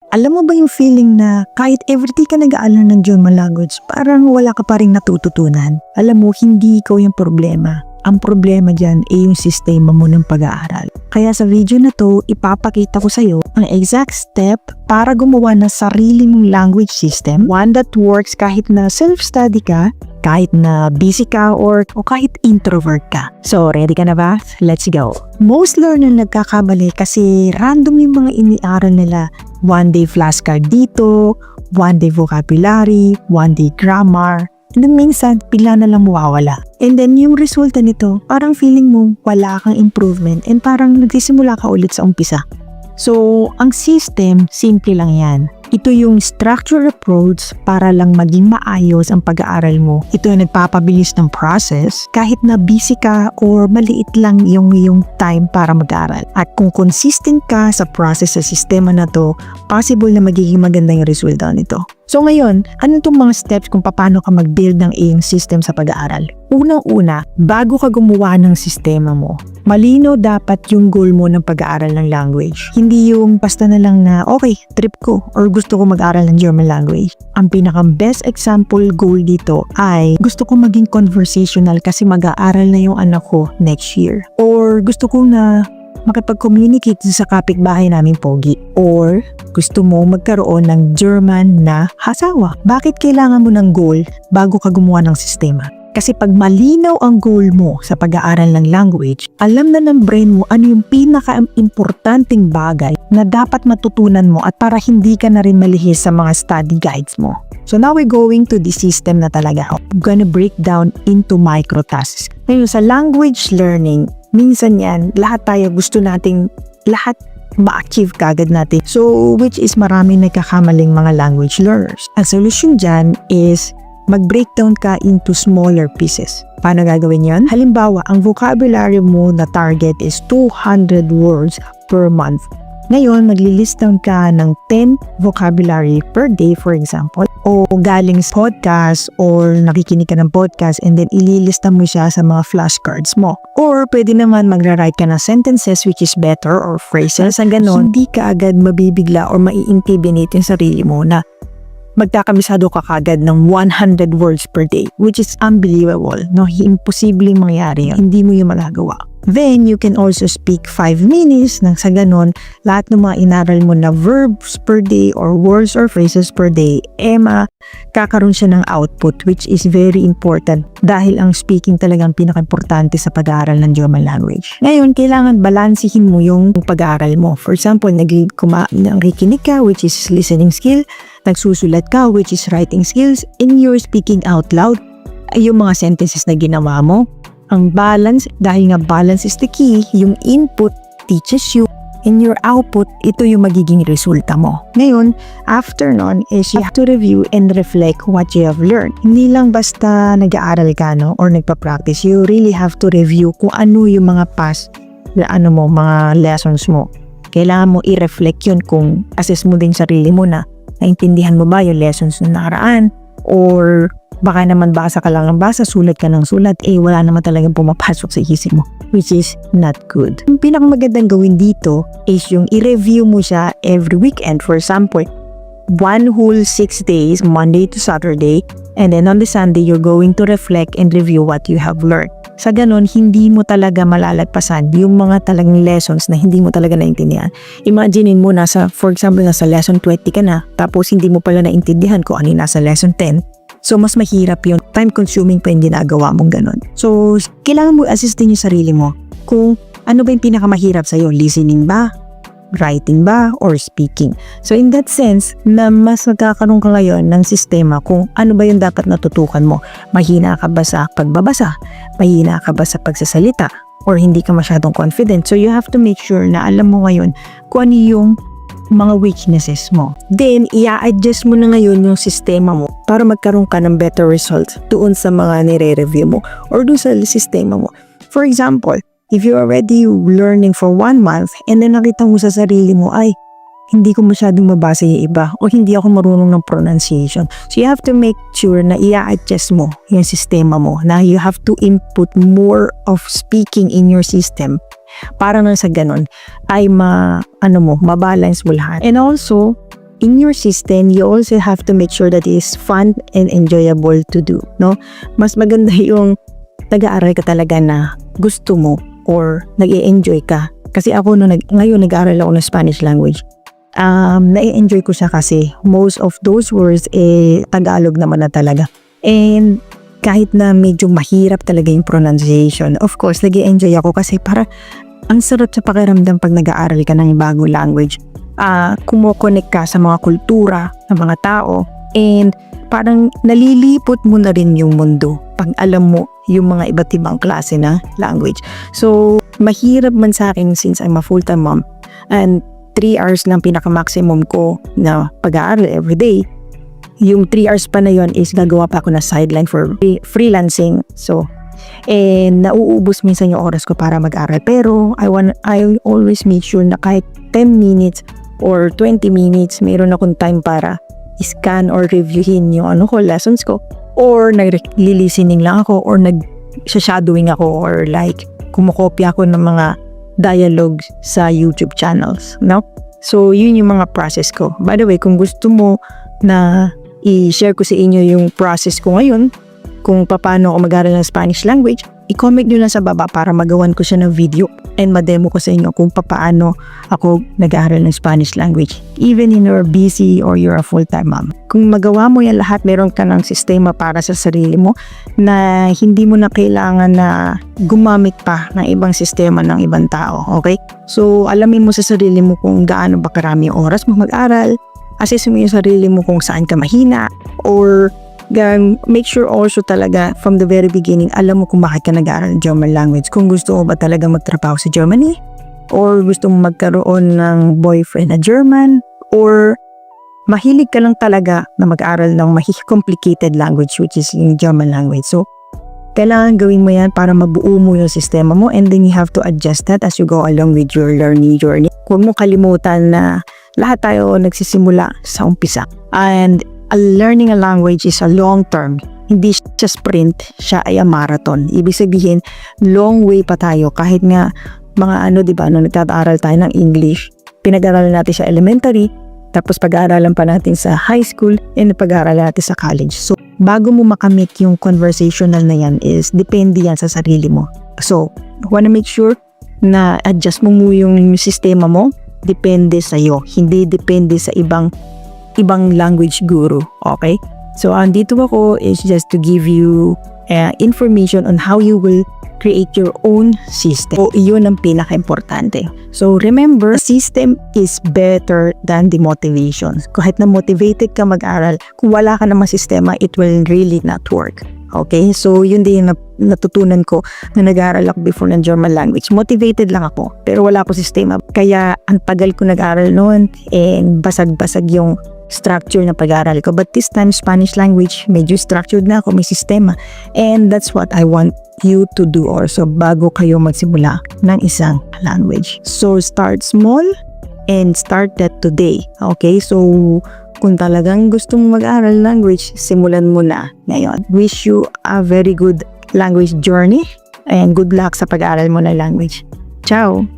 Alam mo ba yung feeling na kahit everyday ka nag-aaral ng German language, parang wala ka pa rin natututunan? Alam mo, hindi ikaw yung problema. Ang problema dyan ay yung sistema mo ng pag-aaral. Kaya sa video na to, ipapakita ko sa'yo ang exact step para gumawa ng sarili mong language system, one that works kahit na self-study ka, kahit na busy ka or kahit introvert ka. So, ready ka na ba? Let's go! Most learner nagkakamali kasi random yung mga iniaral nila. One day flashcard dito, one day vocabulary, one day grammar, and then minsan bigla na lang mawawala. And then yung resulta nito, parang feeling mo wala kang improvement and parang nagsisimula ka ulit sa umpisa. So, ang system, simple lang yan. Ito yung structure approach para lang maging maayos ang pag-aaral mo. Ito yung nagpapabilis ng process kahit na busy ka or maliit lang yung time para mag-aaral. At kung consistent ka sa process sa sistema na to, possible na magiging maganda yung resulta nito. So ngayon, ano itong mga steps kung paano ka mag-build ng iyong system sa pag-aaral? Unang-una, bago ka gumawa ng sistema mo, malinaw dapat yung goal mo ng pag-aaral ng language. Hindi yung basta na lang na, okay, trip ko or gusto ko mag-aaral ng German language. Ang pinaka-best example goal dito ay gusto ko maging conversational kasi mag-aaral na yung anak ko next year. Or gusto ko na makipag-communicate sa kapitbahay namin pogi. Or gusto mo magkaroon ng German na asawa. Bakit kailangan mo ng goal bago ka gumawa ng sistema? Kasi pag malinaw ang goal mo sa pag-aaral ng language, alam na ng brain mo ano yung pinaka-importanting bagay na dapat matutunan mo at para hindi ka na rin malihis sa mga study guides mo. So now we're going to the system na talaga. I'm gonna break down into micro tasks. Ngayon sa language learning, minsan yan, lahat tayo gusto nating lahat ma-achieve kagad natin. So which is maraming nagkakamaling mga language learners. Ang solution dyan is mag-breakdown ka into smaller pieces. Paano gagawin yan? Halimbawa, ang vocabulary mo na target is 200 words per month. Ngayon, mag-list down ka ng 10 vocabulary per day, for example, o galing sa podcast or nakikinig ka ng podcast and then ililista mo siya sa mga flashcards mo. Or pwede naman magra-write ka ng sentences which is better or phrases. Sa ganon, hindi ka agad mabibigla or mai-intimidate yung sarili mo na magkakamisado ka kagad ng 100 words per day, which is unbelievable. No, imposibleng mangyari yun. Hindi mo yung magagawa. Then, you can also speak 5 minutes nang sa ganon, lahat ng mga inaral mo na verbs per day or words or phrases per day, kakaroon siya ng output which is very important dahil ang speaking talagang pinaka-importante sa pag-aaral ng German language. Ngayon, kailangan balansihin mo yung pag-aaral mo. For example, nakikinig ka which is listening skill, nagsusulat ka which is writing skills, and you're speaking out loud, yung mga sentences na ginawa mo. Ang balance, dahil nga balance is the key, yung input teaches you and your output, ito yung magiging resulta mo. Ngayon, after nun is you have to review and reflect what you have learned. Hindi lang basta nag-aaral ka or nagpa-practice, you really have to review kung ano yung mga past, mga lessons mo. Kailangan mo i-reflect yun kung assess mo din sarili mo na naintindihan mo ba yung lessons na nakaraan or baka naman basa ka lang ng basa, sulat ka ng sulat, wala naman talagang pumapasok sa isip mo, which is not good. Yung pinakamagandang gawin dito is yung i-review mo siya every weekend. For example, 1 whole 6 days, Monday to Saturday, and then on the Sunday, you're going to reflect and review what you have learned. Sa ganon, hindi mo talaga malalagpasan yung mga talagang lessons na hindi mo talaga naintindihan. Imaginein mo, for example, nasa lesson 20 ka na, tapos hindi mo pala naintindihan kung ano yung nasa lesson 10. So, mas mahirap yun. Time-consuming pa yung ginagawa mong ganun. So, kailangan mo assist din yung sarili mo. Kung ano ba yung pinakamahirap sa'yo? Listening ba? Writing ba? Or speaking? So, in that sense, na mas magkakaroon ka ngayon ng sistema kung ano ba yung dapat natutukan mo. Mahina ka ba sa pagbabasa? Mahina ka ba sa pagsasalita? Or hindi ka masyadong confident? So, you have to make sure na alam mo ngayon kung ano yung mga weaknesses mo. Then, i-adjust mo na ngayon yung sistema mo para magkaroon ka ng better results doon sa mga nire-review mo or doon sa sistema mo. For example, if you're already learning for 1 month and then nakita mo sa sarili mo, hindi ko masyadong mabasa yung iba o hindi ako marunong ng pronunciation. So, you have to make sure na i-adjust mo yung sistema mo na you have to input more of speaking in your system para na sa ganun ay mabalance mo lahat. And also, in your system, you also have to make sure that it is fun and enjoyable to do, no? Mas maganda yung nag-aaral ka talaga na gusto mo or nag-i-enjoy ka. Kasi ako ngayon nag-aaral ako ng Spanish language. Na-enjoy ko siya kasi most of those words Tagalog naman na talaga. And kahit na medyo mahirap talaga yung pronunciation, of course, nag-i-enjoy ako kasi para ang sarap sa pakiramdam pag nag-aaral ka ng bagong language. Kumokonek ka sa mga kultura, ng mga tao, and parang nalilipot mo na rin yung mundo pag alam mo yung mga iba't ibang klase na language. So, mahirap man sa akin since I'm a full-time mom and 3 hours lang pinaka-maximum ko na pag-aaral everyday. Yung 3 hours pa na yon is gagawa pa ako na sideline for freelancing. So, nauubos minsan yung oras ko para mag-aral. Pero, I always make sure na kahit 10 minutes or 20 minutes, mayroon akong time para scan or reviewin yung lessons ko. Or nag-listening lang ako or nag-shadowing ako or like kumukopya ako ng mga dialogues sa YouTube channels, no? So, yun yung mga process ko. By the way, kung gusto mo na i-share ko sa inyo yung process ko ngayon, kung paano ako mag-aaral ng Spanish language, i-comment nyo lang sa baba para magawan ko siya ng video and ma-demo ko sa inyo kung paano ako nag-aaral ng Spanish language. Even in you're busy or you're a full-time mom. Kung magawa mo yan lahat, meron ka ng sistema para sa sarili mo na hindi mo na kailangan na gumamit pa ng ibang sistema ng ibang tao. Okay? So, alamin mo sa sarili mo kung gaano ba karami yung oras mo mag-aral, assess mo yung sarili mo kung saan ka mahina, or make sure also talaga from the very beginning, alam mo kung bakit ka nag-aaral ng German language. Kung gusto mo ba talaga magtrabaho sa Germany, or gusto mo magkaroon ng boyfriend na German, or mahilig ka lang talaga na mag-aaral ng complicated language, which is yung German language. So, kailangan gawin mo yan para mabuo mo yung sistema mo, and then you have to adjust that as you go along with your learning journey. Huwag mo kalimutan na lahat tayo nagsisimula sa umpisa. And learning a language is a long term. Hindi siya sprint, siya ay a marathon. Ibig sabihin, long way pa tayo. Kahit nga mga diba, nung nagtataaral tayo ng English, pinag-aralan natin sa elementary, tapos pag-aaralan pa natin sa high school, and pag-aaralan natin sa college. So, bago mo makamit yung conversational na yan is, depende yan sa sarili mo. So, wanna make sure na adjust mo yung sistema mo, depende sa'yo. Hindi depende sa ibang language guru, okay? So, andito ako is just to give you information on how you will create your own system. So, iyon ang pinaka-importante. So, remember, system is better than the motivation. Kahit na motivated ka mag-aral, kung wala ka namang sistema, it will really not work. Okay? So, yun din yung natutunan ko na nag-aaral ako before ng German language. Motivated lang ako, pero wala ko sistema. Kaya, ang tagal ko nag-aaral noon, and basag-basag yung structure na pag-aaral ko. But this time, Spanish language, medyo structured na ako, may sistema. And that's what I want you to do also bago kayo magsimula ng isang language. So, start small and start that today. Okay? So, kung talagang gusto mong mag-aaral language, simulan mo na ngayon. Wish you a very good language journey and good luck sa pag-aaral mo ng language. Ciao!